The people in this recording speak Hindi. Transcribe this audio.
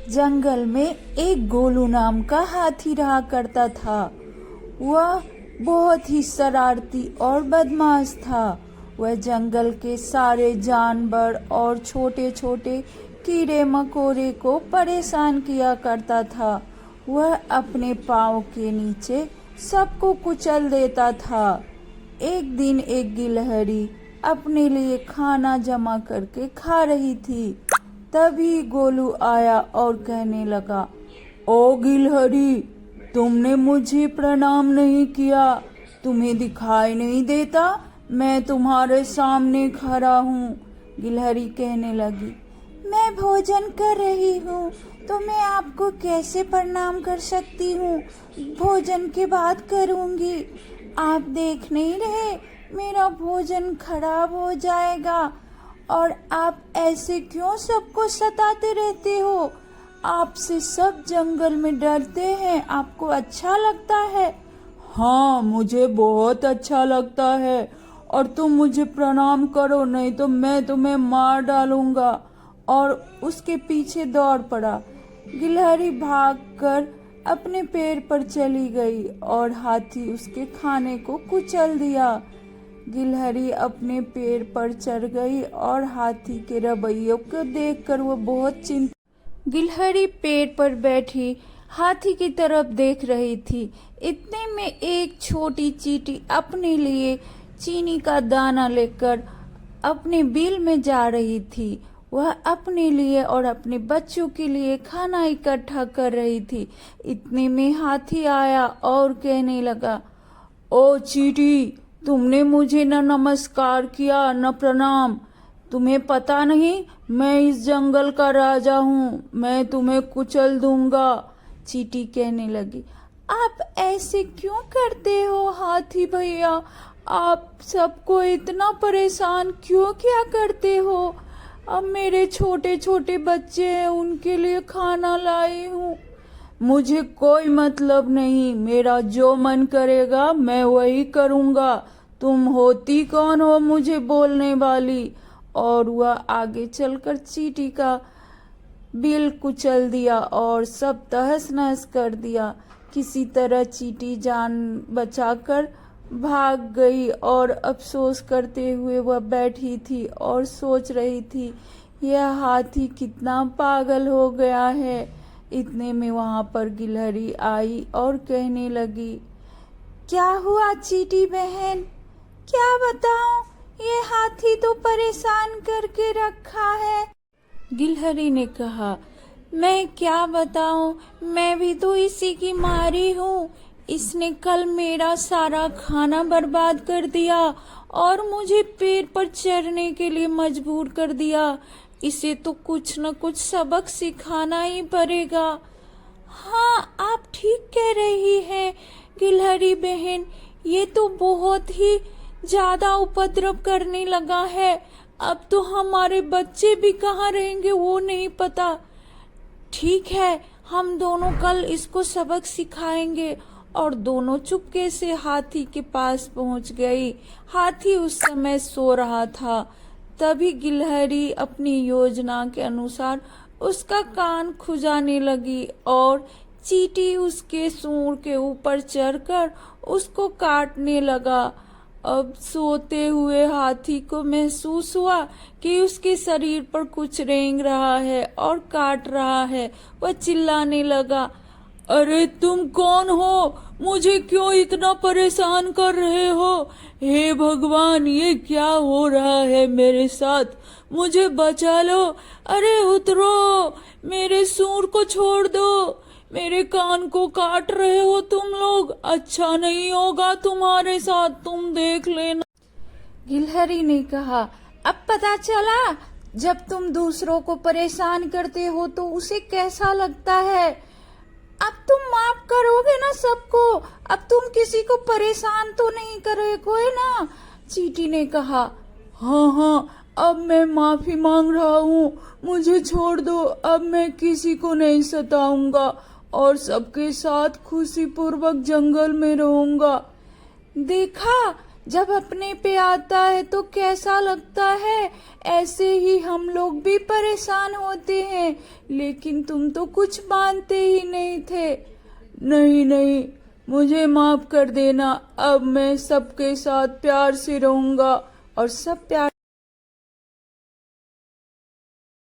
जंगल में एक गोलू नाम का हाथी रहा करता था। वह बहुत ही शरारती और बदमाश था। वह जंगल के सारे जानवर और छोटे छोटे कीड़े मकोड़े को परेशान किया करता था। वह अपने पाँव के नीचे सबको कुचल देता था। एक दिन एक गिलहरी अपने लिए खाना जमा करके खा रही थी। तभी गोलू आया और कहने लगा, ओ गिलहरी, तुमने मुझे प्रणाम नहीं किया। तुम्हें दिखाई नहीं देता मैं तुम्हारे सामने खड़ा हूँ। गिलहरी कहने लगी, मैं भोजन कर रही हूँ तो मैं आपको कैसे प्रणाम कर सकती हूँ। भोजन के बाद करूँगी। आप देख नहीं रहे मेरा भोजन खराब हो जाएगा। और आप ऐसे क्यों सबको सताते रहते हो। आपसे सब जंगल में डरते हैं। आपको अच्छा लगता है? हाँ, मुझे बहुत अच्छा लगता है। और तुम मुझे प्रणाम करो, नहीं तो मैं तुम्हें मार डालूंगा। और उसके पीछे दौड़ पड़ा। गिलहरी भागकर अपने पैर पर चली गई और हाथी उसके खाने को कुचल दिया। गिलहरी अपने पैर पर चढ़ गई और हाथी के रवैये को देखकर वो बहुत गिलहरी पेड़ पर बैठी हाथी की तरफ देख रही थी। इतने में एक छोटी चींटी अपने लिए चीनी का दाना लेकर अपने बिल में जा रही थी। वह अपने लिए और अपने बच्चों के लिए खाना इकट्ठा कर रही थी। इतने में हाथी आया और कहने लगा, ओ चींटी, तुमने मुझे न नमस्कार किया न प्रणाम। तुम्हें पता नहीं मैं इस जंगल का राजा हूँ। मैं तुम्हें कुचल दूंगा। चींटी कहने लगी, आप ऐसे क्यों करते हो हाथी भैया। आप सबको इतना परेशान क्यों क्या करते हो। अब मेरे छोटे छोटे बच्चे हैं, उनके लिए खाना लाई हूँ। मुझे कोई मतलब नहीं। मेरा जो मन करेगा मैं वही करूँगा। तुम होती कौन हो मुझे बोलने वाली। और वह आगे चलकर चींटी का बिल कुचल दिया और सब तहस नहस कर दिया। किसी तरह चींटी जान बचाकर भाग गई और अफसोस करते हुए वह बैठी थी और सोच रही थी, यह हाथी कितना पागल हो गया है। इतने में वहां पर गिलहरी आई और कहने लगी, क्या हुआ चींटी बहन, क्या बताऊं, ये हाथी तो परेशान करके रखा है। गिलहरी ने कहा, मैं क्या बताऊं, मैं भी तो इसी की मारी हूँ। इसने कल मेरा सारा खाना बर्बाद कर दिया और मुझे पेड़ पर चढ़ने के लिए मजबूर कर दिया। इसे तो कुछ न कुछ सबक सिखाना ही पड़ेगा। हाँ, आप ठीक कह रही हैं गिलहरी बहन, ये तो बहुत ही ज्यादा उपद्रव करने लगा है। अब तो हमारे बच्चे भी कहाँ रहेंगे वो नहीं पता। ठीक है, हम दोनों कल इसको सबक सिखाएंगे। और दोनों चुपके से हाथी के पास पहुंच गई। हाथी उस समय सो रहा था। तभी गिलहरी अपनी योजना के अनुसार उसका कान खुजाने लगी और चींटी उसके सूंड के ऊपर चढ़कर उसको काटने लगा। अब सोते हुए हाथी को महसूस हुआ कि उसके शरीर पर कुछ रेंग रहा है और काट रहा है। वह चिल्लाने लगा, अरे तुम कौन हो, मुझे क्यों इतना परेशान कर रहे हो। हे भगवान, ये क्या हो रहा है मेरे साथ, मुझे बचा लो। अरे उतरो, मेरे सूंड को छोड़ दो। मेरे कान को काट रहे हो तुम लोग, अच्छा नहीं होगा तुम्हारे साथ, तुम देख लेना। गिलहरी ने कहा, अब पता चला जब तुम दूसरों को परेशान करते हो तो उसे कैसा लगता है। अब तुम माफ करोगे ना सबको, अब तुम किसी को परेशान तो नहीं करोगे ना। चींटी ने कहा, हाँ हाँ, अब मैं माफी मांग रहा हूँ, मुझे छोड़ दो। अब मैं किसी को नहीं सताऊंगा और सबके साथ खुशी पूर्वक जंगल में रहूंगा। देखा, जब अपने पे आता है तो कैसा लगता है। ऐसे ही हम लोग भी परेशान होते हैं, लेकिन तुम तो कुछ मानते ही नहीं थे। नहीं नहीं, मुझे माफ कर देना। अब मैं सबके साथ प्यार से रहूंगा और सब प्यार